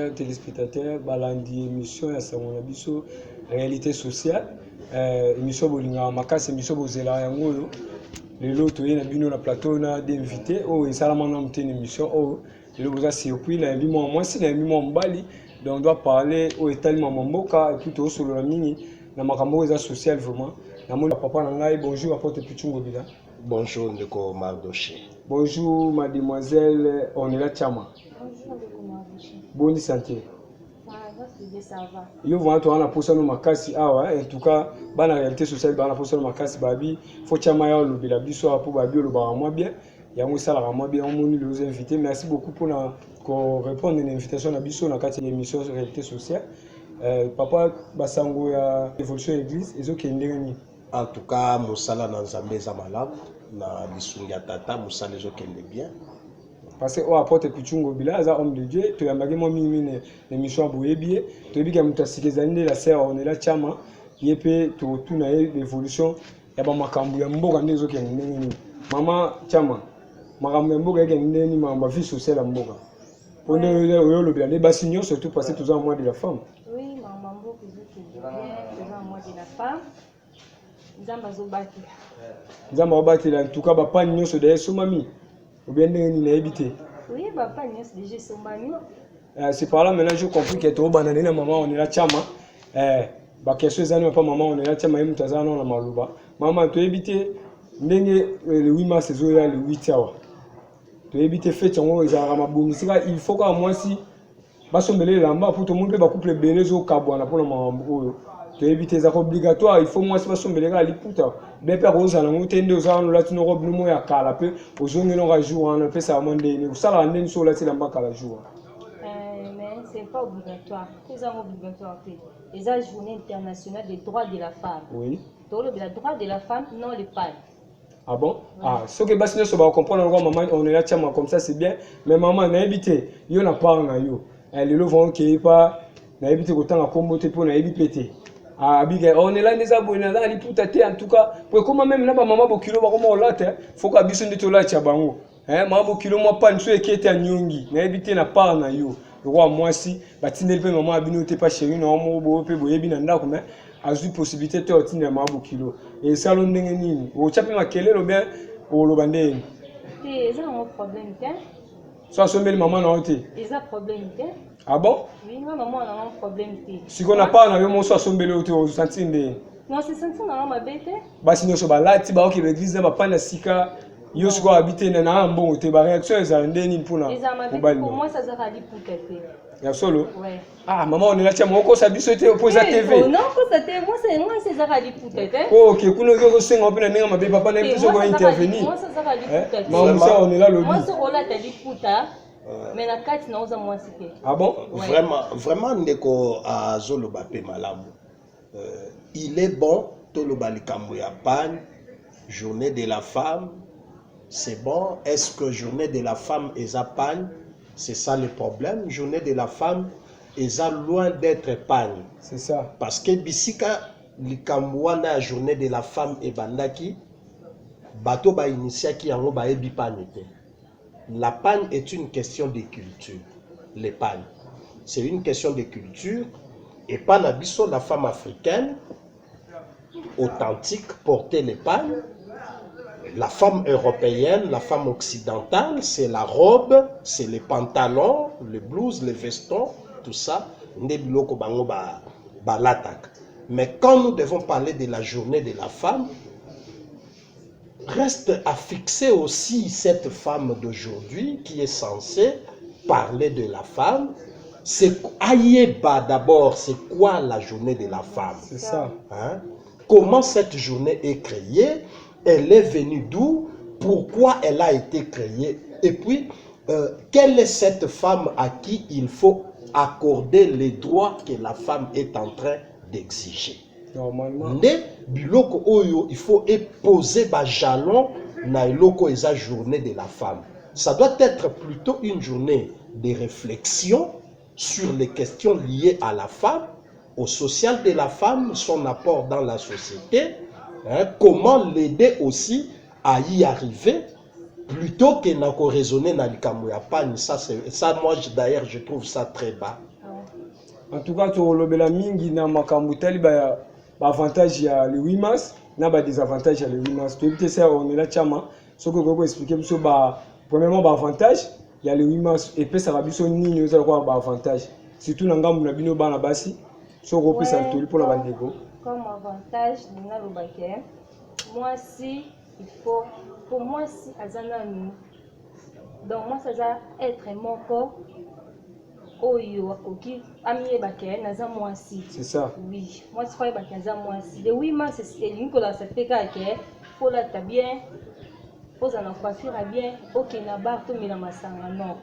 chers téléspectateurs, balandi émission ya Sango na biso réalité sociale, émission bolinga makasi émission bozela yango yo. Lelo toye na bino na plateau na d'invité oh esalama na mtene émission oh lelo boza surpris na yembi moi si na yembi moi mbali donc on doit parler au etali mama mboka et puis to solo na mingi na makambo eza social vraiment na moni papa na ngai bonjour apporte Pichungo Bila. Bonjour Ndeko Mardoché. Bonjour mademoiselle Onela Chama. Bonjour Ndeko Mardoché. Bonne santé. Ça va. Yo vont to ana posa no makasi awa en tout cas bana réalité sociale bana posa no makasi babi faut Chama ya lobela biso pour babi lo ba moi bien yango sala moi bien on moni les invités merci beaucoup pour répondre à l'invitation na biso na kati émission sur réalité sociale. Papa basango ya évolution église ezokendeni. En tout cas musala na nzambe za malamu na bisungi ya tata musala ezokende bien. Parce que apporte Pichungo Bila aza homme de Dieu to yambaki mo mingi ne mission boyebie to yebika mutasikezani la sœur Onela Chama yepe to tuna évolution ya ba makambu ya mboka ndezo kende mama Chama makambu ya mboka yake ndeni ma vie sociale ya mboka pone yo lo bien les basignon surtout parce que toujours en mois de la femme. Oui maman mboka ezokende bien toujours en mois de la femme nzamba zobaki Nzamba obaki en tout cas ba pa nyonso de so mami ou bien ndeni na ebité. Oui papa nyonso déjà sombani. C'est par là maintenant je comprends que to banane na maman Onela Chama ba question ezani pa maman Onela Chama yemu tazana na maluba maman to ebité ndenge le 8 mars ezoya le 8 awa to ebité fête yango ezara mabongisika il faut que moi si basombele lamba pour tout le monde ba couple belezo kabwana pour mambo oyo to ebité za obligatoire il faut moi si basombele ka liputa bepe roza na mutende ozana latino robe no ya kala pe ozongi no ka jour na pe ça monde ni usala ndeni so lati lamba kala jour. Mais c'est pas obligatoire. C'est obligatoire. Les journée internationale des droits de la femme. Oui. Donc le droit de la femme non les femmes. Ah bon? Ouais. Ah, ce que basse ne se va comprendre encore maman on est là Chama comme ça c'est bien mais maman na habité yo na part na yo elle le vont qui pas na habité ko tanga kombote pour na habité ah biga on est là les abonnés là li putate en tout cas pour comment même na ba maman bokilo ba comment là faut ka biso ndito la cha bango maman bokilo moi pas nso ekete a nyongi na habité na part na yo roi moi si batindeli pe maman abino te pas chéri na mo bo pe boyebi na ndako mais azu possibilité te otinda maman bokilo et salon ndenge nini o chape makele lo bien o lo bandeni c'est un problème te so sombeli maman na ote c'est un problème te. Ah bon? Oui maman on a un problème te si qu'on a pas na yo mo so sombeli ote o sentinde non c'est senti na ma bête basi nyoso balati ba oki l'église na ba pana sika yo siko habiter na mbongo te ba réaction eza ndeni mpona pour moi ça sera dit pour tête. Ya solo? Ouais. Ah maman on est là tiens moko sa biso te opposé à TV. Non ko ça te moi c'est ça sera dit pour tête. OK kuno ko senga pe na ninga mabe papa na biso ko intervenir. Moi ça sera dit pour tête. Maman ça on est là lobby. Moi ce rôle là t'as dit pour ta mais la carte na oza moi c'était. Ah bon? Vraiment ndeko azolo bape malamu. Il est bon toloba likambo ya pan journée de la femme. C'est bon. Est-ce que journée de la femme est à panne? C'est ça le problème. Journée de la femme est loin d'être panne. C'est ça. Parce que bisika likamwana journée de la femme et bandaki bato ba initiaki yango ba ebi panne. La panne est une question de culture. Les pannes. C'est une question de culture et pas nabiso la femme africaine authentique porter les pannes. La femme européenne, la femme occidentale, c'est la robe, c'est les pantalons, les blouses, les vestons, tout ça. Mais quand nous devons parler de la journée de la femme, reste à fixer aussi cette femme d'aujourd'hui qui est censée parler de la femme. C'est Aïeba d'abord, c'est quoi la journée de la femme? C'est ça. Hein? Comment cette journée est créée? Elle est venue d'où? Pourquoi elle a été créée? Et puis, quelle est cette femme à qui il faut accorder les droits que la femme est en train d'exiger? Normalement. Biloko oyo, il faut poser bas jalon na iloko eza journée de la femme. Ça doit être plutôt une journée de réflexion sur les questions liées à la femme, au social de la femme, son apport dans la société. Comment l'aider aussi à y arriver plutôt que n'a raisonner dans le Cameroun. Ça, moi d'ailleurs, je trouve ça très bas. En tout cas, tu as mingi na makambutali ba avantage ya le 8 mars, na ba désavantage ya le 8 mars. Tu peux ça on est là chama, ce que je peux expliquer biso ba premièrement ba avantage, il y a le 8 mars et puis ça va biso nini oza quoi ba avantage. Surtout na ngambu na bino bana basi, so ko pesa toli pour la bandeko. Comme avantage, na lo baké. Moi si il faut pour moi si azana nous. Donc moi ça va être mon corps. Oyo akoki amiye baké naza moi si. C'est ça. Oui, moi je crois baké naza moi si. Le 8 mars c'est une cola ça fait que faut la ta bien. Faut en coiffure bien. OK na bar to mila masanga non.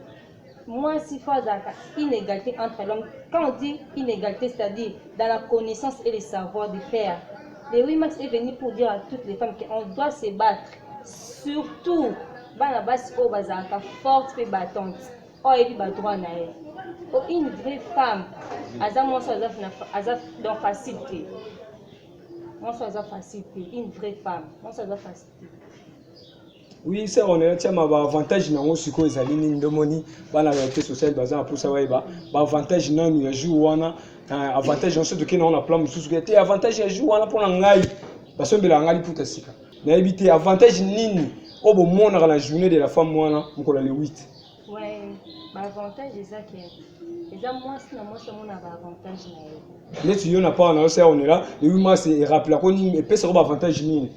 Moi, si faut inégalité entre l'homme, quand on dit inégalité, c'est-à-dire dans la connaissance et le savoir de faire. Le 8 mars est venu pour dire à toutes les femmes qu'on doit se battre. Surtout, dans la base, au bazar, forte et battante. Oh, et puis, droit une vraie femme, dans facilité. Moi, ça va facilité. Une vraie femme, moi, ça va facilité. Oui, ça on est un avantage na ngosiko ezali ni ndomoni bana réalité sociale bazan pour ça ba avantage na nous ya jour wana avantage on se de kena on a plan mususu que avantage ya jour wana pour ngai basombela ngali puta sika na éviter avantage nini obo mona la journée de la femme wana mukola le 8. Ouais, ba avantage c'est ça que déjà moi si na moi ça mon avantage na yo. Les na pas na ça on est là le 8 mars et rappela ko ni et pesa ko avantage nini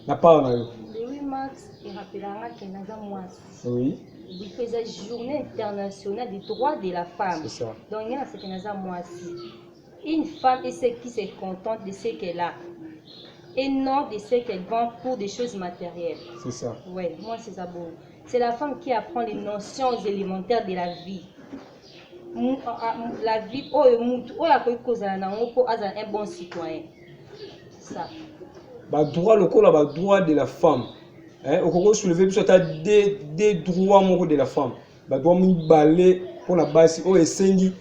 na pas na yo. Le 8 mars il rappellera que naza moi. Oui. Il faisait journée internationale des droits de la femme. C'est ça. Donc il y a ce que naza moi aussi. Une femme est celle qui se contente de ce qu'elle a et non de ce qu'elle vend pour des choses matérielles. C'est ça. Ouais, moi c'est ça beau. C'est la femme qui apprend les notions élémentaires de la vie. La vie, un bon citoyen. C'est ça. Droit le droit de la femme. Au Congo soulever plus des droits moraux de la femme. Droit mi balé pour la base au esengi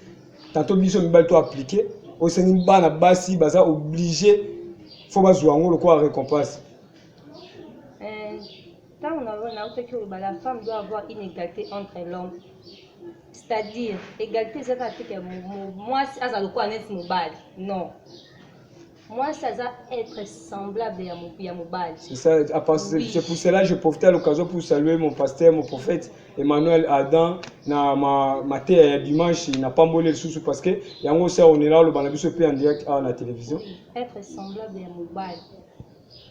tantôt biso mi bal to appliquer au esengi ba na basi baza obligé faut bazwa ngo le quoi récompense. Quand on a fait que la femme doit avoir une égalité entre l'homme. C'est-à-dire égalité c'est pas que moi si ça le quoi net mobile. Non. Moi, ça va être semblable à Mobile. C'est ça, oui. C'est pour cela que je profite à l'occasion pour saluer mon pasteur, mon prophète Emmanuel Adam. Na ma terre dimanche, il n'a pas molé le sous parce que y a un aussi on est là le banabiso en direct à la télévision. Être semblable à Mobile.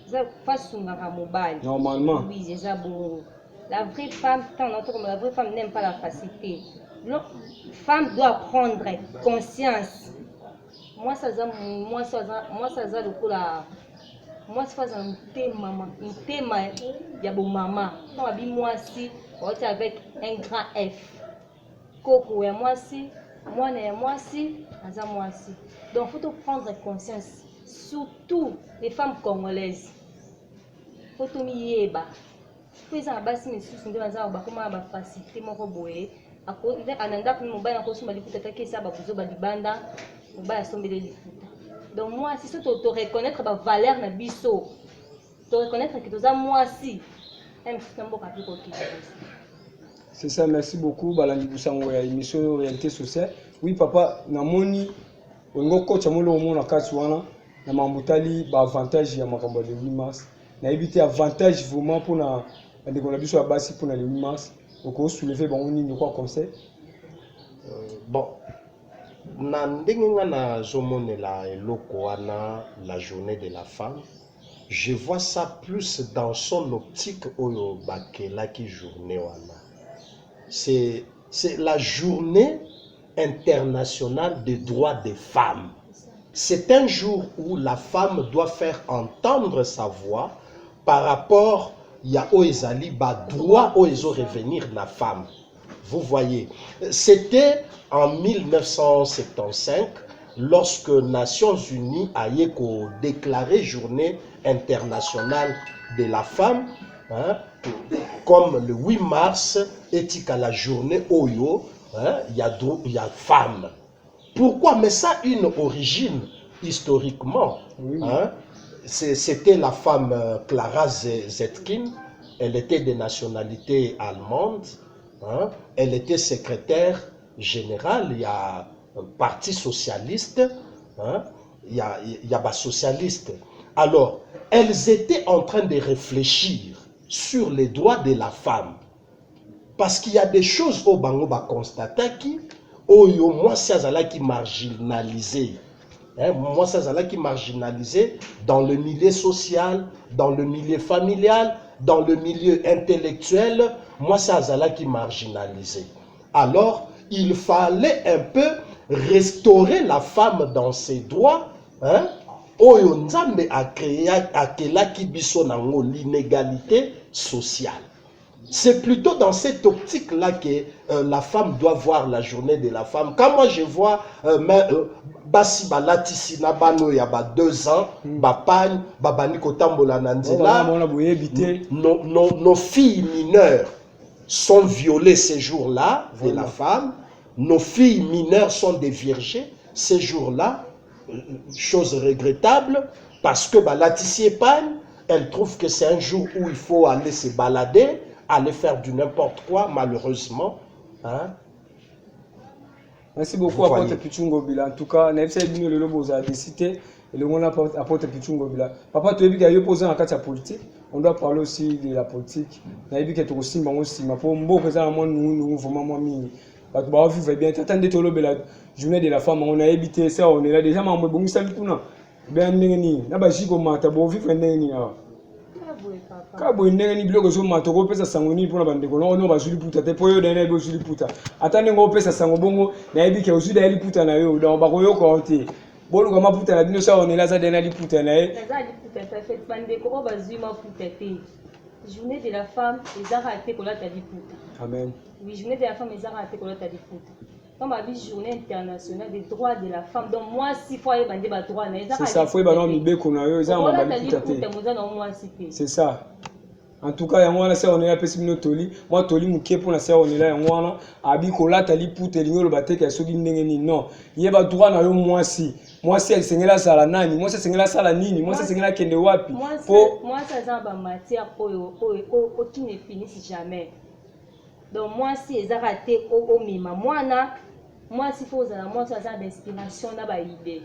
Ça face à Mobile. Normalement. Oui, c'est ça bon. La vraie femme, la vraie femme n'aime pas la facilité. La femme doit prendre conscience. Moi ça le coup là moi ça un thème il y a bon maman moi si avec un grand F coco et moi si donc faut prendre conscience surtout les femmes congolaises faut tout mieba faisant basi mais sous ndio bazao ba comment ba facilité moko boye ako ananda pour mobile na kosu bali kutata kesa ba buzo bali banda. Donc moi si tu te reconnaître la valeur na biso te reconnaître que tu as moi si c'est ça, merci beaucoup balandi busango ya émission réalité sociale. Oui papa namoni ongo coach amolo omona kati wana na mambutali ba avantage ya makambo de 8 mars na éviter avantage vraiment pour na ndeko na biso ya basi pour na le 8 mars oko soulever ba oni ni quoi conseil. Bon na ndenge na zomonela eloko wana la journée de la femme, je vois ça plus dans son optique oyo bakela ki journée wana. C'est la journée internationale des droits des femmes. C'est un jour où la femme doit faire entendre sa voix par rapport ya oezali ba droit oezo revenir na femme. Vous voyez, c'était en 1975 lorsque Nations Unies a déclaré journée internationale de la femme, hein, comme le 8 mars est la journée Oyo, il y a femme. Pourquoi? Mais ça a une origine historiquement. Oui. Hein, c'était la femme Clara Zetkin, elle était de nationalité allemande. Hein? Elle était secrétaire générale il y a parti socialiste, hein, il y a des socialistes. Alors, elles étaient en train de réfléchir sur les droits de la femme. Parce qu'il y a des choses au Bango va constater qui, moi, c'est qui marginalisé. Moi, c'est qui marginalisé dans le milieu social, dans le milieu familial, dans le milieu intellectuel. Moi, c'est qui marginalisé. Alors, il fallait un peu restaurer la femme dans ses droits. Oyo nzambe a créé l'inégalité sociale. C'est plutôt dans cette optique-là que la femme doit voir la journée de la femme. Quand moi je vois basi balatisi na bano ya ba 2 ans, bapagne, babani kotambola na nzela, nos filles mineures sont violées ces jours-là de la femme, nos filles mineures sont des viergées ces jours-là, chose regrettable, parce que balatisi épagne, elle trouve que c'est un jour où il faut aller se balader, aller faire du n'importe quoi, malheureusement. Hein? Merci beaucoup, Apôtre Pichungo Bila. En tout cas, nous avons le lobo à décider et le monde Apôtre Pichungo Bila. Papa, tu as vu qu'il y a opposé en cas de politique. On doit parler aussi de la politique. Nous avons vu qu'il y a aussi mais pour moi, nous vraiment mis. Parce que bah, vivre bien. Attendez, tu la journée de la femme. On a évité ça. On est là déjà. Mais on bon ça tout non. Bien n'engeni. Na ba jiko mata bo vivre n'engeni ah. Kabo ndenge ni biloko zo mato ko pesa sango ni pona bandeko no ba zuli puta te po yo dene bo zuli puta atande ngo pesa sango bongo na yebi ke ozuda eli puta na yo donc ba ko yo ko te bolu kama puta na bino sa on ela za dene li puta na ye za li puta ta fait bandeko ko ba zuli ma puta te journée de la femme ezara te ko la ta li puta amen oui journée de la femme ezara te ko la ta li puta comme la journée internationale des droits de la femme donc moi si fois y bande ba droit na ezara c'est ça faut ba no mi be ko na yo ezara ma ba li puta te c'est ça. En tout cas, on a ça on est là pessimino toli. Moi toli muke pour na ça on est là on a abi kola tali puta lingo lo bateka ya soki ndenge ni non. Yeba droit na yo moi si elle sengela sala nani, moi c'est sengela sala nini, moi c'est sengela kende wapi. Moi ça dans ba matière qui ne finissent jamais. Donc moi si les a raté au mima moi si faut ça moi ça d'inspiration na ba idée.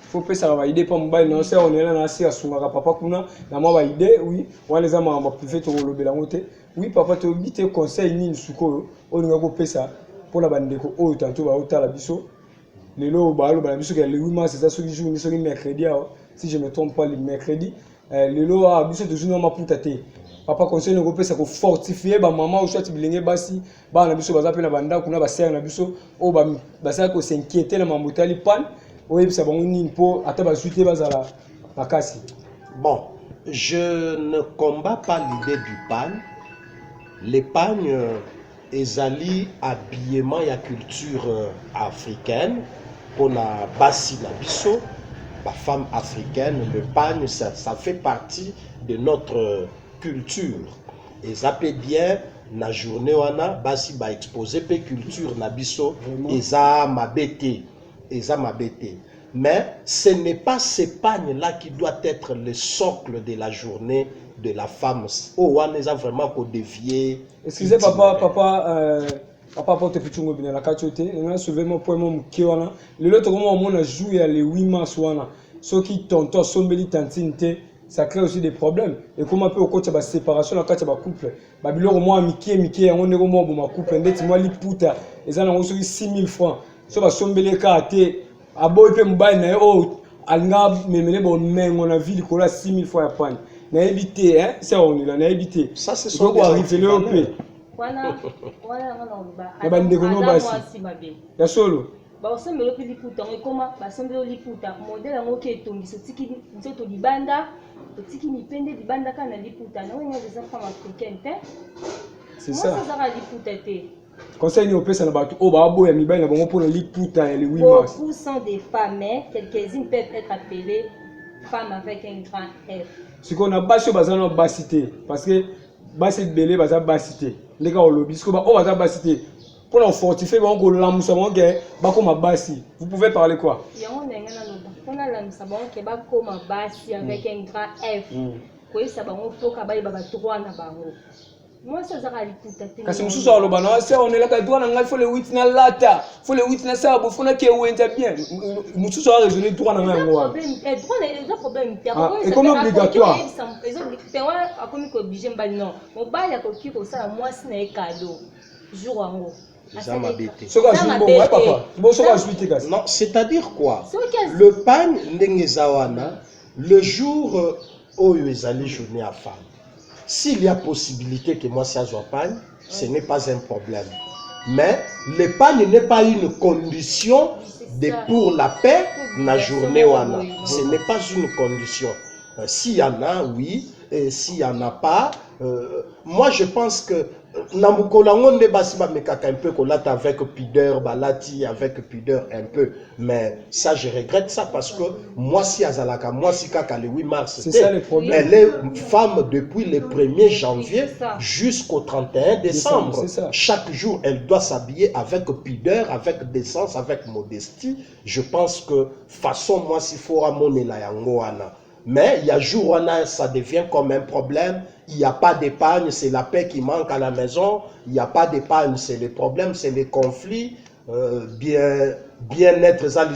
Faut pas ça va aider pas mobile non c'est on est là na si asungaka papa kuna na moi va aider oui on les a ma privé to lobela ngote oui papa to bité conseil nini suko on nga ko pesa pour la bandeko o tanto ba otala biso lelo ba lo ba biso ke le 8 mars c'est ça ce jour ni ce mercredi si je me trompe pas le mercredi lelo a biso toujours ma putate papa conseil ngo pesa ko fortifier ba maman o soit bilenge basi ba na biso baza pe na banda kuna ba serre na biso o ba ça ko s'inquiéter na mamutali pan. Oui, c'est bon, bon, je ne combats pas l'idée du pan. L'épargne est habillement et la culture africaine. On a bassi la biso, la femme africaine, le pan, ça fait partie de notre culture. Et ça peut bien, la journée on a bassi ba exposer pe culture na biso, et ça m'a bêté. Mais ce n'est pas ces pagnes-là qui doit être le socle de la journée de la femme. Oh, on les a vraiment dévié. Excusez papa porte pichungo bina la kachote. On a sauvé mon point mon kiwana. Le l'autre moment on a joué le 8 mars wana. Ceux qui tonton sombeli tantinte, ça crée aussi des problèmes. Et comment peut au coach ba séparation la kacha ba couple. Ba biloko moi miki on est au moment ma couple ndeti moi li puta. Ezana on sur 6000 francs. So ba sombele ka te aboy pe mbaye na yo alinga memele bon mengo na ville kola 6000 fois ya pan na éviter hein ça on est là na éviter ça c'est son quoi arriver le pe wana ba bande ko no basi ya solo ba sombele pe liputa ngoma ba sombele liputa modèle ngo ke tongiso tiki nzoto libanda tiki mipende libanda kana liputa na wenga des enfants africains c'est ça moi ça va liputa te conseil ni opesa na batu o ba boya mibali na bango pour li puta le 8 mars. Beaucoup sont des femmes, mais quelques-unes peuvent être appelées femmes avec un grand F. Ce qu'on a basi bazana basité parce que basi belé baza basité. Les gars au lobby ce qu'on ba o baza basité. Pour la fortifier bango lamusa bango ba ko ma basi. Vous pouvez parler quoi? Yango nenga na loba. On a lamusa bango ke ba ko ma basi avec un grand F. Ko isa bango foka ba ba droit na bango. Moi, ça a liputa. Kasi mususu aloba na se on est là ka droit na ngai faut le 8 na lata. Faut le 8 na ça bo fona ke wenta bien. Mususu a raisonné droit na ngai ngwa. Problème. Et comme obligatoire. Ils ont comme obligé mbali non. Mon bail a coquille pour ça moi c'est un cadeau. Jour en haut. Non, c'est-à-dire quoi? Le pan n'engezawana le jour où ils allaient journée à femme. S'il y a possibilité que moi ça soit pan, ce n'est pas un problème. Mais le pan n'est pas une condition pour la paix la journée wana. Ce n'est pas une condition. S'il y en a, oui. Et s'il n'y en a pas, moi je pense que Namukolango ne basi ba mekaka un peu kolata avec pudeur, balati avec pudeur un peu. Mais ça je regrette ça parce que moi si azalaka, moi si kaka le 8 mars, elle est femme depuis le 1er janvier jusqu'au 31 décembre. Chaque jour elle doit s'habiller avec pudeur, avec décence, avec modestie. Je pense que façon moi si fora monela yango wana. Mais il y a jour où ça devient comme un problème. Il n'y a pas d'épargne, c'est la paix qui manque à la maison. Il n'y a pas d'épargne, c'est le problème, c'est les conflits. Bien-être, ça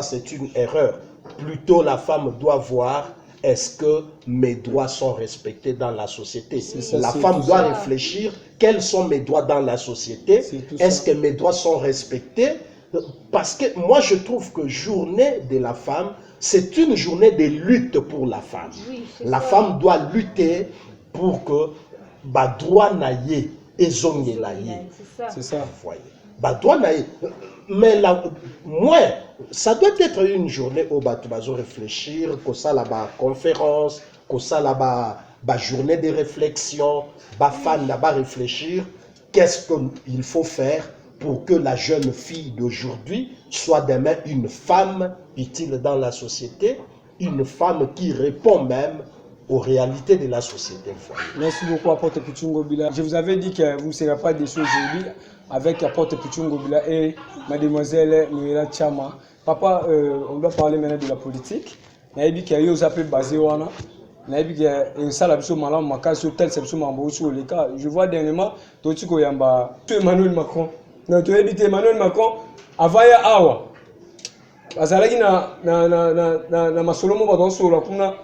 c'est une erreur. Plutôt la femme doit voir est-ce que mes droits sont respectés dans la société. La femme doit réfléchir quels sont mes droits dans la société. Est-ce que mes droits sont respectés? Parce que moi je trouve que journée de la femme, c'est une journée de lutte pour la femme. Oui, la femme doit lutter pour que ba droit naïe et zonye naïe. C'est ça. Voyez. Ba droit naïe. Mais moi, ça doit être une journée où tu vas réfléchir, que ça là-bas conférence, que ça là-bas journée de réflexion, ba fan là-bas réfléchir, qu'est-ce qu'il faut faire pour que la jeune fille d'aujourd'hui soit demain une femme utile dans la société, une femme qui répond même aux réalités de la société. Merci beaucoup, Apôtre Pichungo Bila. Je vous avais dit que vous ne serez pas déçus aujourd'hui avec Apôtre Pichungo Bila et Mademoiselle Noéla Tchama. Papa, on doit parler maintenant de la politique. Il y a des gens qui ont basé wana. Il y a des gens qui ont je vois dernièrement, Emmanuel Macron. Donc, tu as dit Emmanuel Macron, Avaya Awa. Azalaki na masolomo ba doso la kuna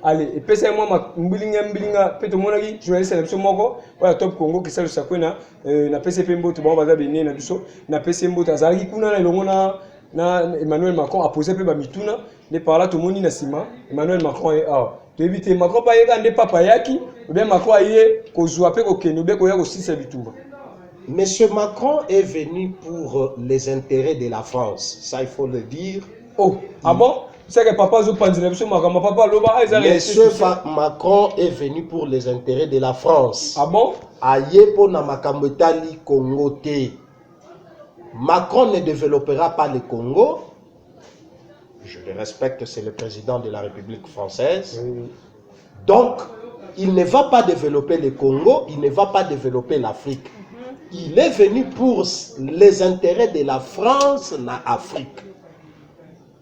allez et pesa moi mbilinga peto monaki journaliste na biso moko oya top Congo qui sala sakwena na PCP mboto ba baza bene na biso na PC mboto azalaki kuna na elongo na Emmanuel Macron a posé pe ba mituna ne parla to moni na sima Emmanuel Macron est awa to éviter Macron pa yeka nde papa yaki ou bien Macron aye ko zwa pe ko keno be ko ya ko sisa bitumba. Monsieur Macron est venu pour les intérêts de la France. Ça, il faut le dire. Oh, ah bon? C'est que papa Monsieur Macron est venu pour les intérêts de la France. Ah bon? Aye po na makambetali Congo te. Macron ne développera pas le Congo. Je le respecte, c'est le président de la République française. Oui. Donc, il ne va pas développer le Congo, il ne va pas développer l'Afrique. Il est venu pour les intérêts de la France en Afrique.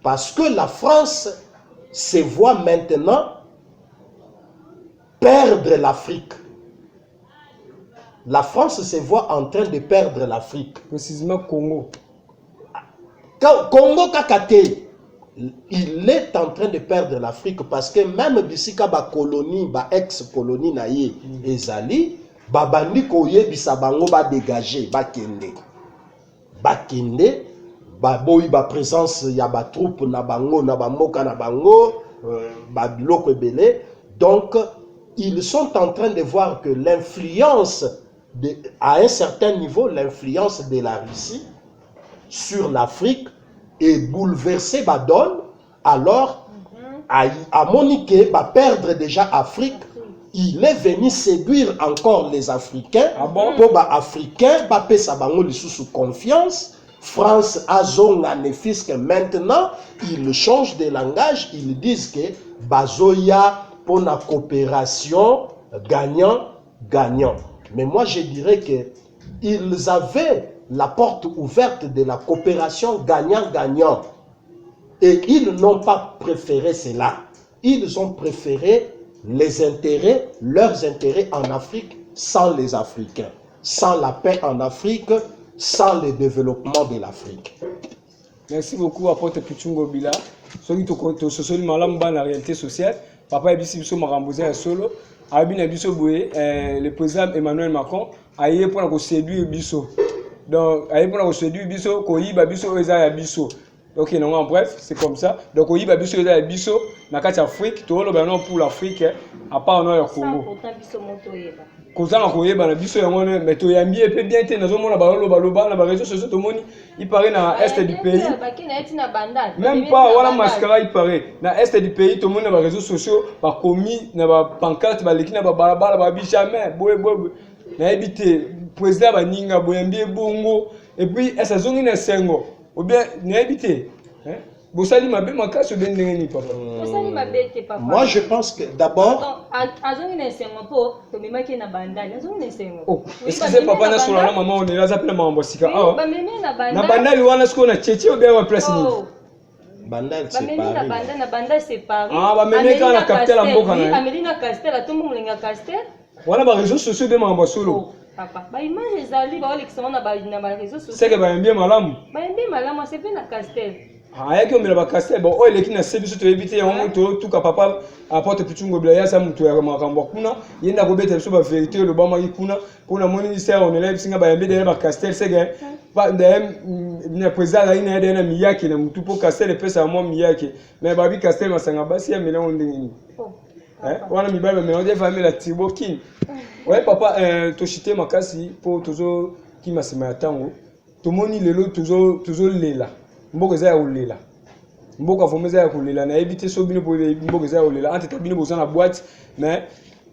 Parce que la France se voit maintenant perdre l'Afrique. La France se voit en train de perdre l'Afrique. Précisément Congo. Congo Kakate. Il est en train de perdre l'Afrique parce que même d'ici ba colonie, ba ex-colonie naïe ezali, babandi koye bisabango ba dégager, ba kende. Ba kende, ba boyi ba présence ya ba troupe na bango, na ba moka na bango, ba biloko ebele. Donc, ils sont en train de voir que l'influence, à un certain niveau, l'influence de la Russie sur l'Afrique est bouleversée, ba donne. Alors, à Monique, va perdre déjà Afrique. Il est venu séduire encore les Africains. Ah bon? Pour les Africains, va sa bango sous confiance. France a zonga nefisque maintenant, ils changent de langage. Ils disent que bazoya pour la coopération gagnant-gagnant. Mais moi, je dirais que ils avaient la porte ouverte de la coopération gagnant-gagnant. Et ils n'ont pas préféré cela. Ils ont préféré leurs intérêts en Afrique sans les Africains, sans la paix en Afrique, sans le développement de l'Afrique. Merci beaucoup, apôtre Pichungo Bila. Soki to sosoli malamu ba la réalité sociale. Papa ebisi biso makamboza ya solo. Abina biso boye le président Emmanuel Macron aye pour ko séduire biso. Donc aye pour ko séduire biso ko yiba biso eza ya biso. Ok, non, en bref, c'est comme ça. Donc, on y va biso eza ya biso na kati Afrique, to lo ba non pour l'Afrique à part non ya Congo. Pourtant biso moto yeba. Kozanga koyeba na biso yango mais to yambi pe bien te nazo mona ba loba na ba réseaux sociaux to moni il paraît na est du pays. Même pas wala mascara il paraît na est du pays to moni na ba réseaux sociaux ba komi na ba pancarte ba leki na ba balabala ba bi jamais boy na ebité président ba ninga boyambi bongo et puis esa zongi na sengo ou bien na ebité hein. Bosali mabe makasi ben ndengeni papa. Bosali mabe te papa. Moi je pense que d'abord azongi na sengo po to memaki na bandali azongi na sengo. Oh, excusez papa na solo na maman on est là ça pela mambo sika. Ah. Ba meme na bandali. Na bandali wana siko na cheche ou bien wa place ni. Bandali c'est Paris. Na bandali c'est Paris. Ah ba meme ka na capter la mboka na. Amelina Castel a tout le monde lenga Castel. Wana ba réseaux sociaux be mambo solo. Papa, ba image ezali ba olekisona na ba réseaux sociaux. C'est que ba mbie malamu. Ba mbie malamu c'est bien na Castel. Ah, yaki omela ba Castel bon oyo leki na sebiso to ebite ya moto tuka papa apporte Pichungo Bila ya sa mutu ya makambo kuna yenda ko beta biso ba vérité lo ba maki kuna pona moni sera on élève singa ba mbie ba Castel c'est que ba ndem na président ina ede na miyaki na mutu po Castel pesa mo miyaki mais ba bi Castel masanga basi ya mela on ndengini. Wana mibaba mais on dit famille la Tibokin. Ouais papa to chité makasi po tozo ki masema ya tango to moni lelo tozo lela. Mboka za olela mboka vomeza ya kolela na ebité so bino po mboka za olela entre bino boza na boîte mais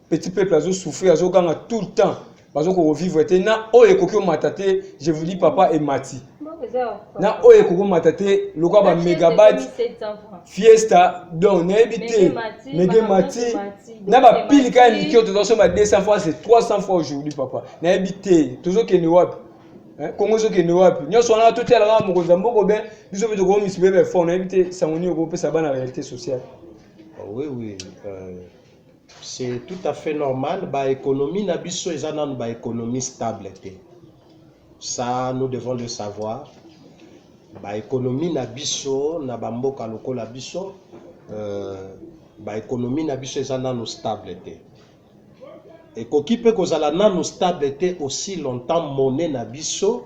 petit peuple azo souffrir azo kanga tout le temps bazo ko revivre te na oye kokyo matate je vous dis papa et mati na oye kokyo matate lokwa ba mégabyte fiesta donc na ebité mege mati na ba pile ka likio to so ba 200 fois c'est 300 fois aujourd'hui papa na ebité tozo keni wapi Congo soki ne wapi nyonso wana to tela mo kozamboko ben biso beto ko misibe be fond na éviter sangoni ko pesa bana réalité sociale. Oui c'est tout à fait normal ba économie na biso ezana ba économie stable te. Ça nous devons le savoir. Ba économie na biso na ba mboka lokola biso ba économie na biso ezana no stable te. Et koki pe kozala nanu stable te aussi longtemps monnaie na biso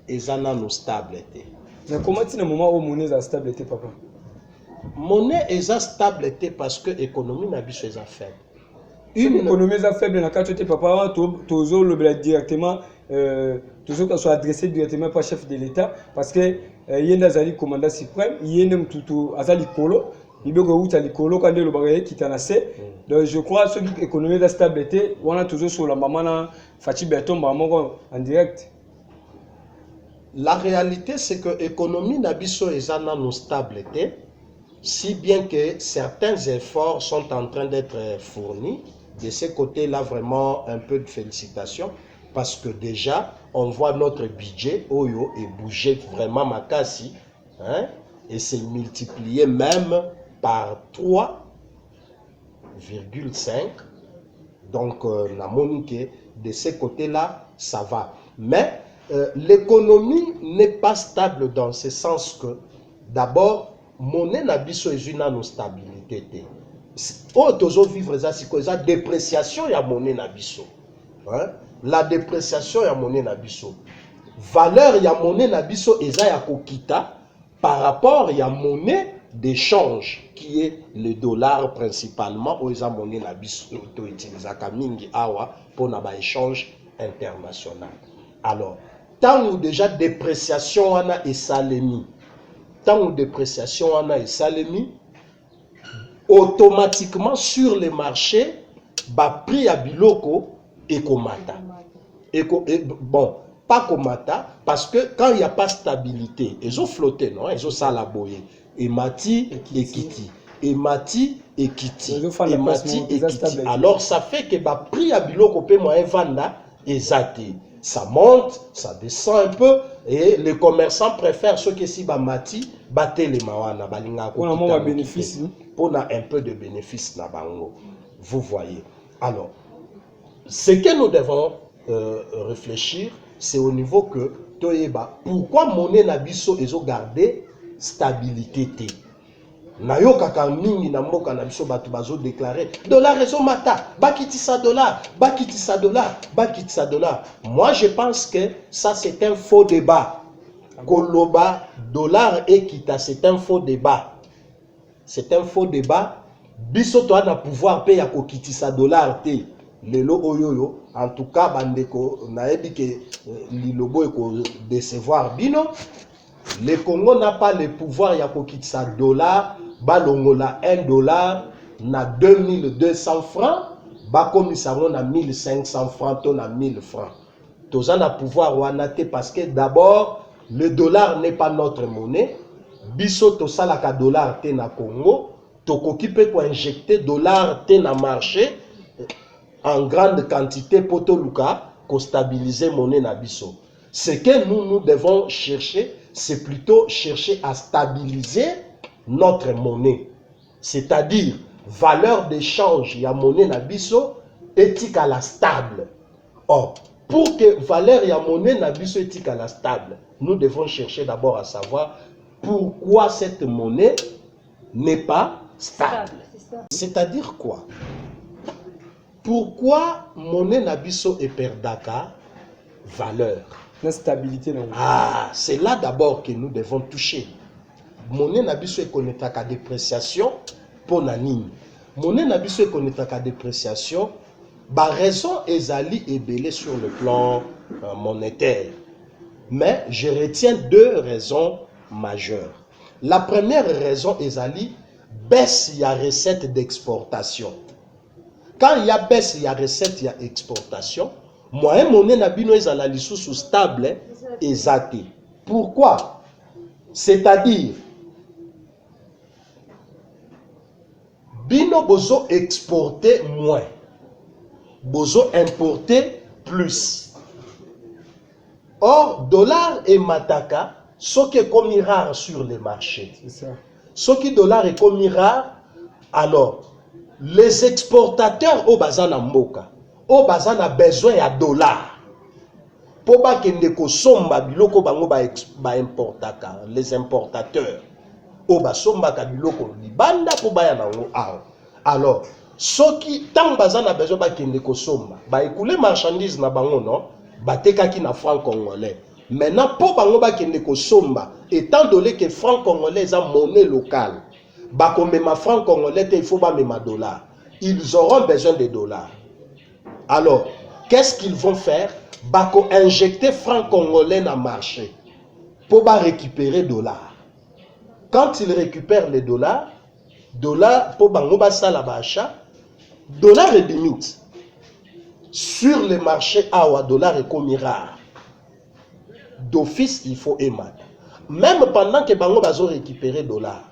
ezana no stable te. Mais comment tu na moment où monnaie est stable te papa? Monnaie est stable te parce que économie na biso est faible. Une économie est faible na kato te papa tozo le directement tozo ka soit adressé directement par chef de l'État parce que yenda zali commandant suprême yenda mtutu azali kolo. Donc je crois que l'économie de stabilité, on a toujours sur la maman Fatih Berton en direct. La réalité c'est que l'économie n'abisso est non stabilité, si bien que certains efforts sont en train d'être fournis. De ce côté-là, vraiment un peu de félicitations parce que déjà on voit notre budget Oyo et bouger vraiment makasi, hein, et c'est multiplié même par 3,5. Donc, la monnaie, de ce côté-là, ça va. Mais l'économie n'est pas stable dans ce sens que, d'abord, monnaie n'a pas une stabilité. Oh, toujours vivre ça, c'est la dépréciation de la monnaie n'a pas. La dépréciation de la monnaie n'a pas. Valeur de la monnaie n'a pas kokita par rapport à la monnaie d'échange qui est le dollar principalement aux monnaie na biso to utilisaka mingi awa pour na ba échange international. Alors tant ou déjà dépréciation wana esalemi automatiquement sur les marchés ba prix ya biloko ekomata bon pas komata parce que quand il n'y a pas stabilité ils ont flotté non ils ont ça la boyer et mati et kiti et mati et kiti et mati et kiti alors ça fait que ba prix à biloko pe moyen vanda ezate ça monte ça descend un peu et les commerçants préfèrent ceux qui si ba mati batte les mawana balinga ko pour bénéfice pour un peu de bénéfice na bango Vous voyez. Alors, ce que nous devons réfléchir, c'est au niveau que pourquoi monnaie nabiso ezo garder stabilité té. Nayoka ka mingi na mboka na biso batu bazo déclarer dollar ezo mata, bakitisa dollar, bakitisa dollar, bakitisa dollar. Moi je pense que ça c'est un faux débat. Koloba dollar ekita, c'est un faux débat. C'est un faux débat. Biso to na pouvoir payer ko kitisa dollar té. Lelo oyoyo, en tout cas bandeko naebi que lilobo eko décevoir bino. Le Congo n'a pas le pouvoir ya ko kitisa dollar, balongola 1 dollar na 2200 francs, bakomisango na 1500 francs to na 1000 francs. Toza na pouvoir wana te parce que d'abord le dollar n'est pas notre monnaie. Biso to salaka dollar te na Congo, tokoki pe ko injecter dollar te na marché en grande quantité pour toluka ko stabiliser monnaie na biso. Ce que nous devons chercher, c'est plutôt chercher à stabiliser notre monnaie. C'est-à-dire, valeur d'échange, il y a monnaie na biso, éthique à la stable. Or, pour que valeur y a monnaie na biso éthique à la stable, nous devons chercher d'abord à savoir pourquoi cette monnaie n'est pas stable. C'est-à-dire quoi? Pourquoi monnaie na biso et perdaka valeur? L'instabilité. Ah, c'est là d'abord que nous devons toucher. Monnaie na biso et connaîtra dépréciation pour nanine. Monnaie na biso et connaîtra dépréciation. Ba raison ezali ebele sur le plan monétaire. Mais je retiens 2 raisons majeures. La première raison ezali baisse ya recette d'exportation. Quand il y a baisse, il y a recette, il y a exportation. Moyen monnaie na bino ezala lisusu stable ezate. Pourquoi? C'est-à-dire bino bozo exporter moins, bozo importer plus. Or dollar et mataka, ce qui est comme rare sur les marchés. C'est ça. Ce qui dollar est comme rare, alors les exportateurs au bazana mboka, au bazana besoin ya dollar. Pour ba kende ko somba biloko bango ba importaka, les importateurs. Au ba somba ka biloko libanda pour ba ya nango awa. Alors, ceux qui tant bazana besoin ba kende ko somba, ba écouler marchandises na bango non, ba tekaki na franc congolais. Maintenant pour bango ba kende ko somba, étant donné que franc congolais est monnaie locale. Ma franc congolais, il faut pas mes dollars. Ils auront besoin de dollars. Alors, qu'est-ce qu'ils vont faire? Bako injecter franc congolais dans le marché pour récupérer dollars. Quand ils récupèrent les dollars pour bangoba sala achat, dollar est limite. Sur le marché awa dollar est comme rare. D'office il faut émat. Même pendant que bangoba zo récupérer dollars.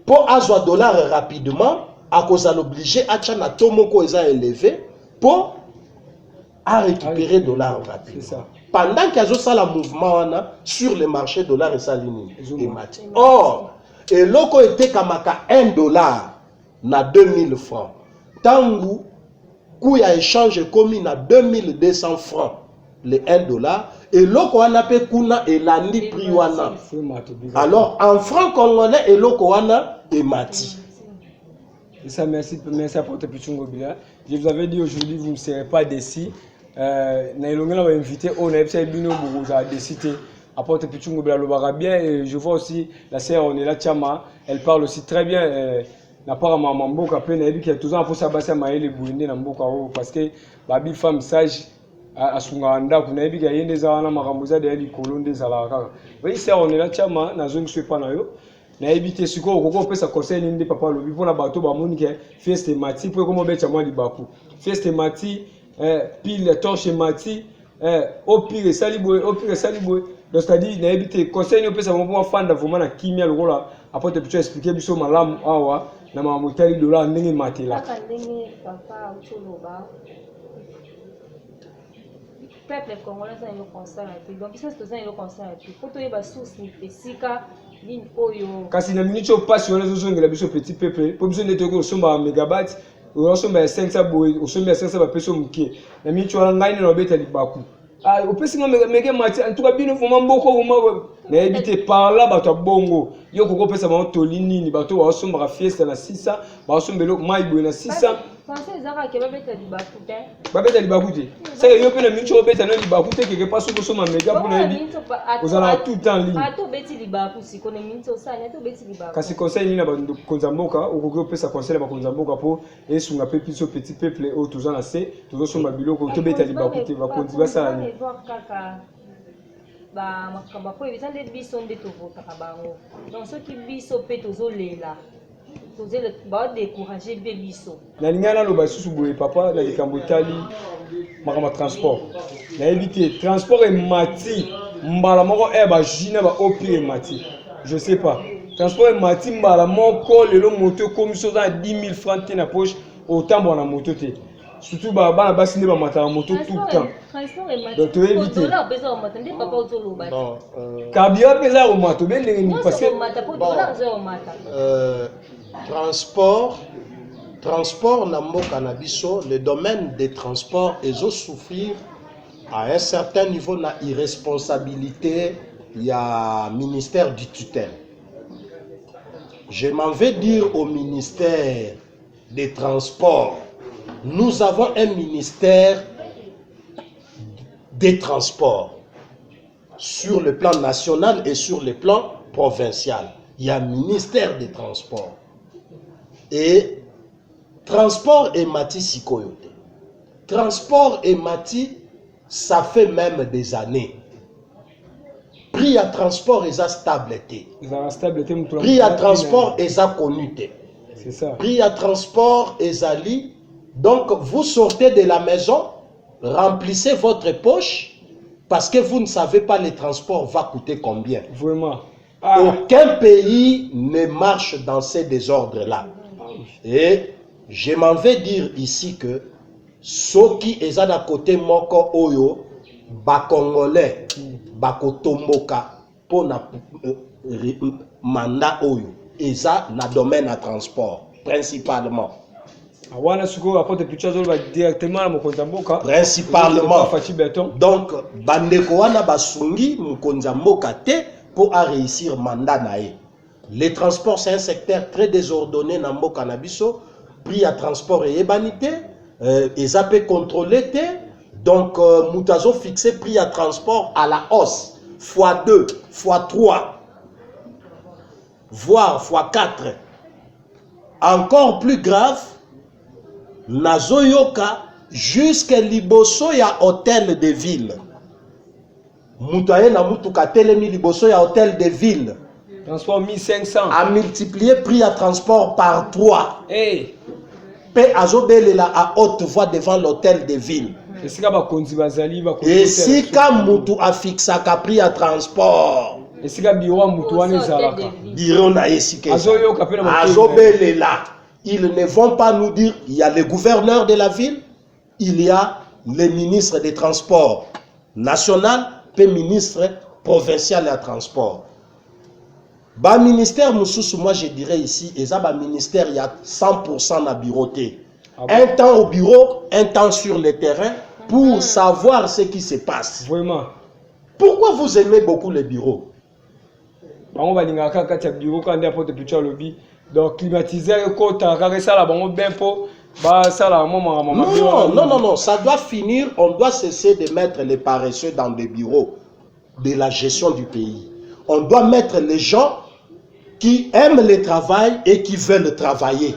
Pour avoir dollar rapidement, à cause de l'obligé, à chana tomoko est élevé pour récupérer dollar rapidement. Pendant qu'il y a ça le mouvement sur le marché dollar et saline. Or, et loko était kamaka 1 dollar na 2000 francs. Tangu coup ya échange commis na 2200 francs les 1 dollar et loko wana pe kuna elandi prix wana. Alors en francs congolais et loko wana emati. Et ça, merci à Porte Pichungo Bila. Je vous avais dit aujourd'hui, vous ne serez pas décis. Naïlonga va inviter au Naïpsa Bino Bourouza de citer à Porte Pichungo Bila le bien. Et je vois aussi la sœur Onela Chama, elle parle aussi très bien. N'a pas maman Mboka après Naïbi qui a toujours un peu s'abassé à Maïle Bouindé dans Mboka parce que Babi femme sage à Sunganda, qu'on a vu qu'il y a des années Maramouza de les colons des Alara. Oui, sœur Onela Chama, n'a zone suis pas naïo. Na ebité siko okoko pesa conseil nindi papa lobi pona bato ba monike fieste mati pour comment becha moi libaku fieste mati pile torche mati au pire saliboy donc c'est-à-dire na ebité conseil ni pesa mo fanda vraiment na kimia lokola après te peux expliquer biso malamu awa na mamotali dollar ndenge matela ndenge papa utoloba peuple congolais ça le constat donc ça c'est ça le constat faut to yeba source ni pesika ligne oyo kasi na minute au passe on les ozongela biso petit peuple pour besoin de te ko somba megabyte osomba ya 500 boy osomba ya 500 ba peso mukie na micho ala ngai na beta libaku opesi nga mege mati en tout cas bino vraiment mboko vraiment na ebite par là bato bongo yo koko pesa ba tolini ni bato ba osomba ka fiesta na 600 ba osomba lo mai boy na 600 français ezaka ke babeta libaku te babeta libaku te ça yo pe na micho beta na libaku te quelque pas soko soma mega pour na ebi ozala tout temps ligne ato beti libaku siko na minto sana ato beti libaku kasi conseil ni na ba konzamboka okoki pesa conseil na ba konzamboka po esunga pe piso petit peuple o tozana se tozosomba biloko to beta libaku te ba konzi basala ni kaka ba makamba po ebisa nde biso nde tovotaka bango donc soki biso pe tozolela tozela badécourager mpe biso nalingi naloba lisusu boye papa na likambo etali makambo ya transport nayebi te transport emati mbala moko bajus na baopire emati je sais pas transport emati mbala moko lelo moto ekomi so oza na 10 000 francs te na poche otambola na moto te surtout bana basi nde bamataka moto tout le temps donc toyebi te kabia mpe eza ya komata tobe ndenge nini parce que transport na mboka na biso, le domaine des transports ezo souffrir à un certain niveau na irresponsabilité il y a ministère du tutelle. Je m'en vais dire au ministère des transports, nous avons un ministère des transports sur le plan national et sur le plan provincial. Il y a un ministère des transports. Et transport et mati sikoyote. Transport et mati, ça fait même des années. Prix à transport est stable. Prix à transport est connu. C'est ça. Prix à transport est ali. Donc vous sortez de la maison, remplissez votre poche parce que vous ne savez pas le transport va coûter combien. Vraiment. Aucun pays ne marche dans ces désordres-là. Et je m'en vais dire ici que ceux qui sont à côté moko oyo, ba Congolais, ba kotomboka pour na mandat oyo, eza na domaine à transport principalement. Principalement. Donc bandeko wana basungi mukonza mboka te pour réussir mandat nae. Les transports c'est un secteur très désordonné na mboka na biso. Prix à transport et ébanité, ils ont contrôlé. Donc, Moutazo fixé prix à transport à la hausse, x2, x3, voire x4. Encore plus grave, Nazoyoka jusqu'à Liboso ya hôtel de ville. Moutaye na Moutouka telemi Liboso ya hôtel de ville. Transport 1500. A multiplié prix à transport par 3. Hey. Pe azobelela à haute voix devant l'hôtel de ville. Et si Mutu a fixé un prix à transport. Et si bureau Mutu wane zalaka. Bureau na esike. Azobelela. Ils ne vont pas nous dire il y a le gouverneur de la ville, il y a le ministre des transports national, puis ministre provincial des transports. Ba ministère Moussous, moi je dirais ici, et ça, ministère, il y a 100% na bureauté. Un temps au bureau, un temps sur le terrain, pour savoir ce qui se passe. Vraiment. Pourquoi vous aimez beaucoup les bureaux? On va dire que bureau quand on a des lobby, donc climatiser le côté, ça là, bon, ben pour, ça là, non, ça doit finir. On doit cesser de mettre les paresseux dans des bureaux de la gestion du pays. On doit mettre les gens qui aiment le travail et qui veulent travailler.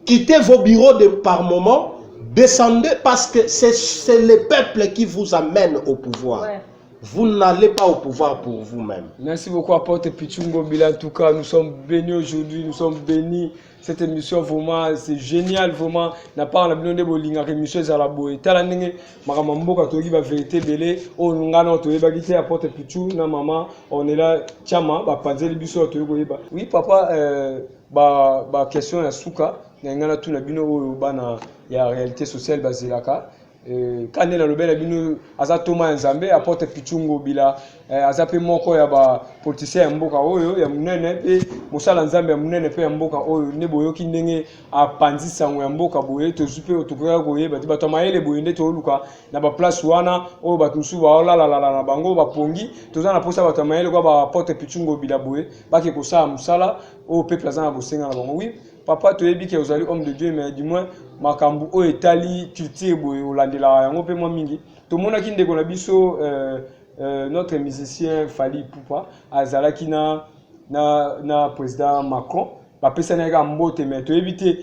Quittez vos bureaux par moment, descendez parce que c'est le peuple qui vous amène au pouvoir. Ouais. Vous n'allez pas au pouvoir pour vous-même. Merci beaucoup, Apôtre Pichungo Bila. En tout cas, nous sommes bénis aujourd'hui, nous sommes bénis. Cette émission, vraiment, c'est génial, vraiment. N'a pas en abandonné bolinga émission Zalabo. Et talanenge, maramambo katogi ba vérité belé. On ngana to yeba gité Apôtre Pichu na maman. On est là, chama ba panzeli biso to yeba. Oui, papa, ba question ya suka. Ngana tu na bino bana ya réalité sociale bazelaka. kande na lobela bino aza Thomas Nzambe apporte Pichungo Bila aza pe moko ya ba politicien ya mboka oyo ya munene pe mosala Nzambe ya munene pe ya mboka oyo ne boyoki ndenge apanzisa ngo ya mboka boye to zupe otokoya koyeba bato mayele boye nde to luka na ba place wana oyo bato nsu ba la na bango bapongi toza na posa bato mayele kwa ba apporte Pichungo Bila boye baki kosala musala oyo peuple aza na bosenga na bango. Oui papa toyebi ke ozali homme de Dieu mais du moins makambu o etali culture boye olandela yango pe mwa mingi to mona ki ndeko na biso notre musicien Fally Ipupa azalaki na président Macron ba pesana ka mbote mais toyebi te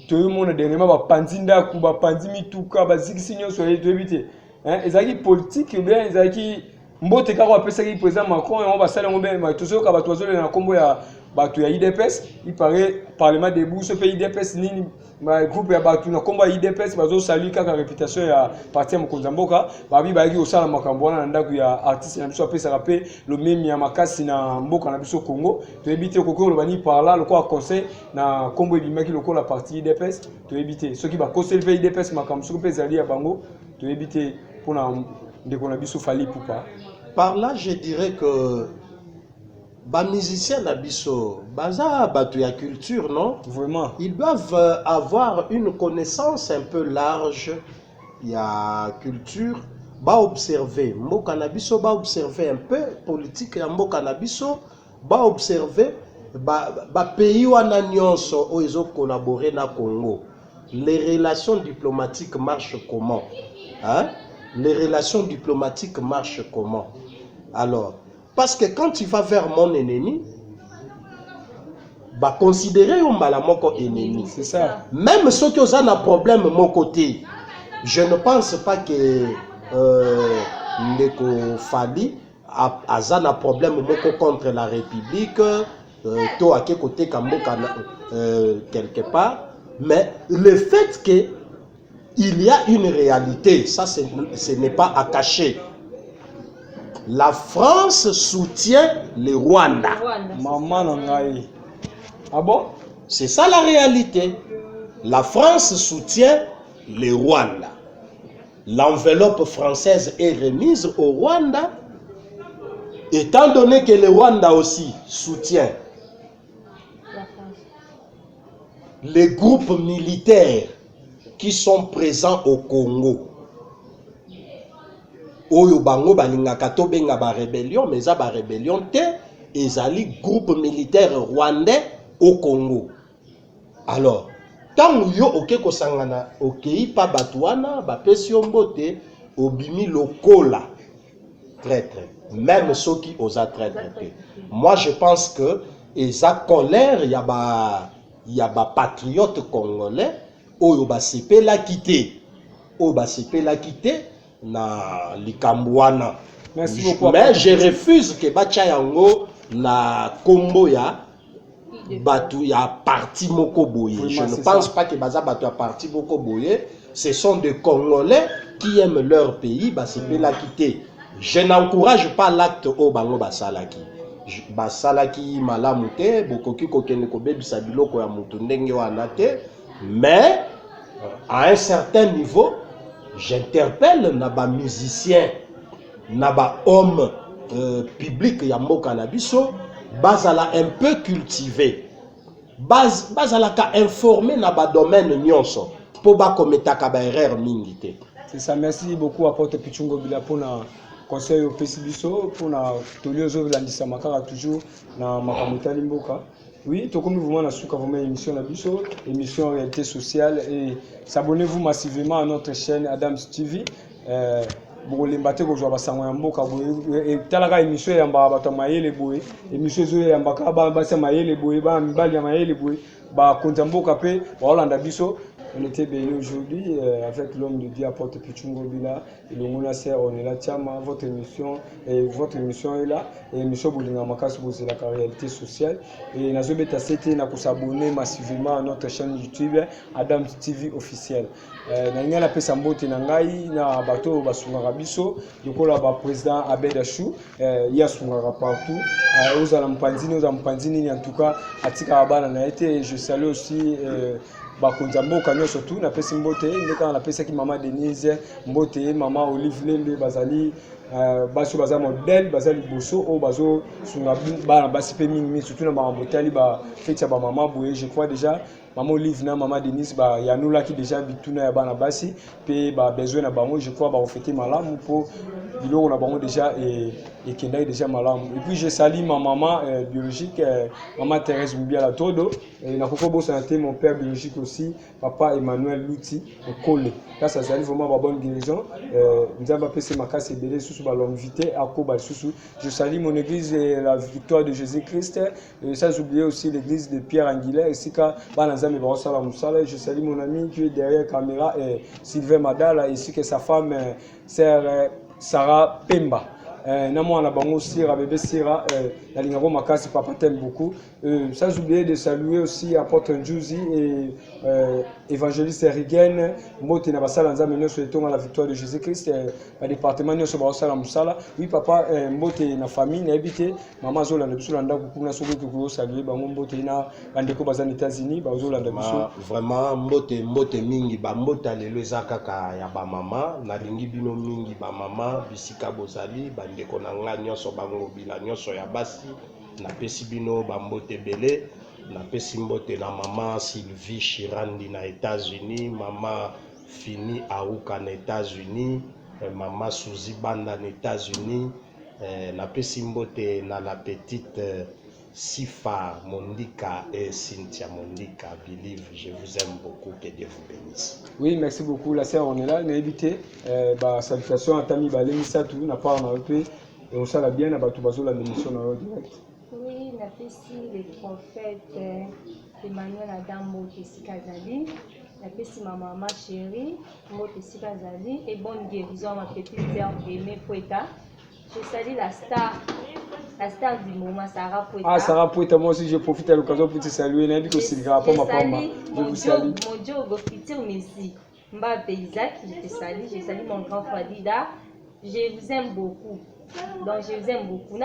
toyemona dernièrement ba panzi ndaku ba panzi mituka ba zikisi nyonso toyebi te ezalaki politique ou bien ezalaki mbote ka ko pesaki président Macron on va sala ngombe ma tozoka ba tozolela na kombo ya bato ya IDPS il paraît parlement debout ce pays IDPS nini ma groupe ya bato na komba IDPS bazo saluer kaka réputation ya parti ya Mokonzi Mboka babi baiki osala makambo wana ndako ya artiste na biso apesa rapé le même ya makasi na mboka na biso Congo to éviter kokolo lo bani par là le quoi conseil na kombo ebimaki loko la partie IDPS to éviter ceux qui ba conseil le IDPS makambo so pesa ya bango to éviter pour na ndeko na biso Fally Ipupa. Par là je dirais que les musiciens nabiso, baza batu ya culture, non? Vraiment. Ils doivent avoir une connaissance un peu large ya culture, ba observer. Mboka nabiso ba observer un peu politique ya mboka nabiso, ba observer ba pays wana nyonso o ezo collaborer na Congo. Les relations diplomatiques marchent comment? Hein? Les relations diplomatiques marchent comment? Alors, parce que quand tu vas vers mon ennemi, bah considérer un balamoko ennemi. C'est ça. Même ceux qui ont un problème de mon côté, je ne pense pas que Ndeko Fally a un problème contre la République, toi à quel côté quelque part. Mais le fait qu'il y a une réalité, ça ce n'est pas à cacher. La France soutient le Rwanda. Maman nangai. Ah bon? C'est ça la réalité. La France soutient le Rwanda. L'enveloppe française est remise au Rwanda. Étant donné que le Rwanda aussi soutient les groupes militaires qui sont présents au Congo. Oyo bango balingaka to benga ba rébellion mais za ba rébellion te ezali groupe militaire rwandais au Congo. Alors tant yo okeko sangana okei pa batwana ba pesi mbote obimi lokola traître même ceux qui osa traître. Moi je pense que eza colère ya ba patriote congolais oyo ba sepela quitter na likambwana. Merci beaucoup. Mais je refuse que bacha yango na kombo ya batu ya parti moko boye. Je ne pense pas que baza batu ya parti moko boye. Ce sont des Congolais qui aiment leur pays, basepela quitter. Je n'encourage pas l'acte au bango basalaki. Basalaki malamu te, bokoki kokene kobebisa biloko ya mutu ndenge wana te, mais à un certain niveau j'interpelle naba musicien, naba homme public ya mboka na biso, bazala un peu cultivé, bazala ka informé naba domaine nyonso, po ba kometaka ba erreur mingi te. C'est ça, merci beaucoup apporte Pichungo Bila pour na conseil au PC biso, pour na toliozo landisa makara toujours na makamota limboka. Oui, tout comme vous, on a su qu'avant émission la biso, émission réalité sociale et s'abonnez-vous massivement à notre chaîne Adams TV. Bon les bateaux que je vois ça en mboka et talaga émission ya mbaba mayele boy émission zo ya mbaka ba sa mayele boy ba mbali ya mayele boy ba konta mboka pe ba Hollanda biso. On était bénis aujourd'hui avec l'homme de Dieu apporte Pichungo Bila et le monastère on est là Tiama votre émission est là et émission Boulinga Makas c'est la réalité sociale et nazobeta c'était na s'abonner massivement à notre chaîne YouTube Adams TV officiel na ngala pesa mbote na ngai na bato basungaka biso lokola ba président Abedachou ya sungaka partout aux alampanzini en tout cas atika bana na été je salue aussi bakonza mboka nyonso tu napesi mbote nde kaka napesaki mama Denise mbote mama Olive Lembe bazali baso baza modèle baza liboso o bazo sunga bana basi pe mingi surtout na makambo tali ba feti ya ba mama boye je crois déjà maman Olive na maman Denise ba yanulaki déjà bituna ya bana basi pe ba besoin na bango je crois ba ofete malamu po biloko na bango déjà et kendai déjà malamu et puis je salue ma maman biologique maman Thérèse Mbiala Todo et na koko bossa na mon père biologique aussi papa Emmanuel Louti Okole là ça salue vraiment ba bonne guérison nous avons passé ma casse belé sous ba longévité à Koba sous je salue mon église la victoire de Jésus-Christ et sans oublier aussi l'église de Pierre Anguilaire ici ka banazami ba sala musala je salue mon ami qui est derrière caméra et Sylvain Madala ici que sa femme sœur Sarah Pemba na mwana bango Sira bébé Sira la lingaro makasi papa t'aime beaucoup sans oublier de saluer aussi apôtre Njuzi et évangéliste Rigen mbote na basala nzambe nyonso etonga la victoire de Jésus-Christ ba département nyonso ba sala musala oui papa mbote na famille na habité maman zola na biso landa kuna soko ko saluer bango mbote na bandeko baza aux États-Unis ba zola na biso vraiment mbote mingi ba mbota lelo ezaka ka ya ba mama na lingi bino mingi ba mama bisika bozali bandeko na nga nyonso bango bila nyonso ya basi na pesi bino ba mbote belé na pesi mbote na mama Sylvie Chirandi na États-Unis mama Fini Aouka na États-Unis mama Suzy Banda na États-Unis na pesi mbote na la petite Sifa Mondika et Cynthia Mondika. Believe, je vous aime beaucoup, que Dieu vous bénisse. Oui, merci beaucoup. La sœur, on est là. N'hésitez pas. Salutations à Tami Balemi Satou, n'a pas en et on s'en bien à Batoubazo la émission en direct. Oui, on a fait ici les prophètes Emmanuel Adam Motesi Kazali. On a fait ici ma maman chérie Motesi Kazali et bonne guérison à ma petite sœur Aimée Foueta. Je salue la star du moment, Sarah Poueta. Ah, Sarah Poueta, moi aussi je profite à l'occasion pour te saluer. Je salue mon Dieu, futur Messi. Mbappé Isaac, je te salue. Je salue mon grand frère Dida. Je vous aime beaucoup. Donc je vous aime beaucoup.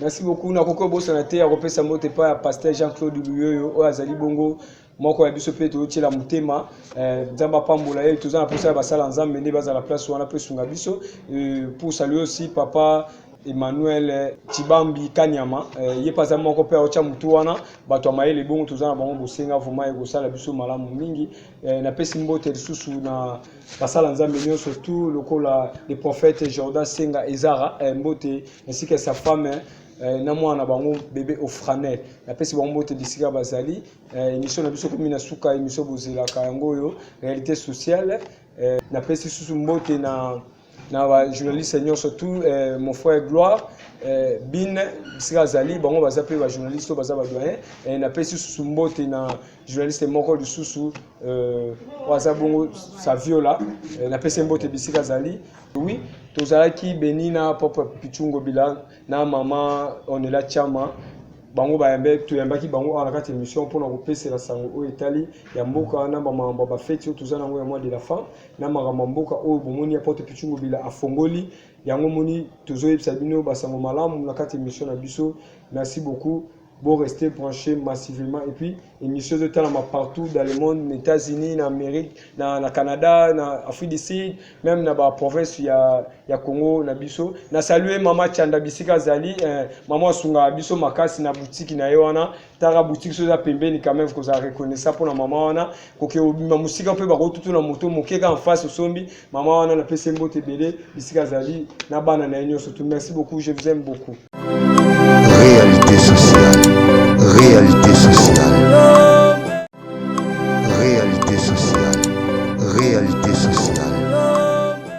Merci beaucoup. Na koko bossa na te ya kopesa mote pa pasteur Jean-Claude Luyoyo o azali bongo moko ya biso pe to tiela mutema nzamba pambola ye tozana posa basala nzambe ne baza la place wana pe sunga biso pour saluer aussi papa Emmanuel Chibambi Kanyama ye paza moko pe ocha mutu wana bato mayele bongo tozana bango bosenga vraiment e kosala biso malamu mingi na pesi mbote lisusu na basala nzambe nyonso surtout lokola les prophètes Jordan Senga Ezara mbote ainsi que sa femme na mwana bango bébé Ofranel na pesi bango mbote disika bazali émission na biso komi na suka émission bozela ka yango yo réalité sociale na pesi susu mbote na journaliste senior surtout mon frère Gloire bin bisika zali bango baza pe ba journaliste baza ba doyen na pesi susu mbote na journaliste moko lisusu waza bongo sa viola na pesi mbote bisika zali oui tozalaki benina papa Pichungo Bila na mama Onela Chama bango bayambe tuyambaki bango ala kati émission pour na kopesela sango o etali ya mboka na bamamba ba fête yo tozana ngo ya mois de la fin na marama mboka o bomoni ya porte Pichungo Bila afongoli yango moni tozoyebisa bino basango malamu na kati émission na biso. Merci beaucoup. Bon, restez branchés massivement. Et puis, émission de temps partout dans le monde, les États-Unis, en Amérique, dans le Canada, en Afrique du Sud, même dans la province, il y a Congo, na biso. Na salué maman Chanda Bisika Zali, maman Sunga Biso Makasi na boutique na yoana, tara boutique soza pembe ni quand même que vous reconnaissez ça pour la maman wana. Koke obima musika pe ba rotutu na moto mokeka en face sombi, maman wana na pese mbote belé Bisika Zali na bana na nyo surtout. Merci beaucoup, je vous aime beaucoup.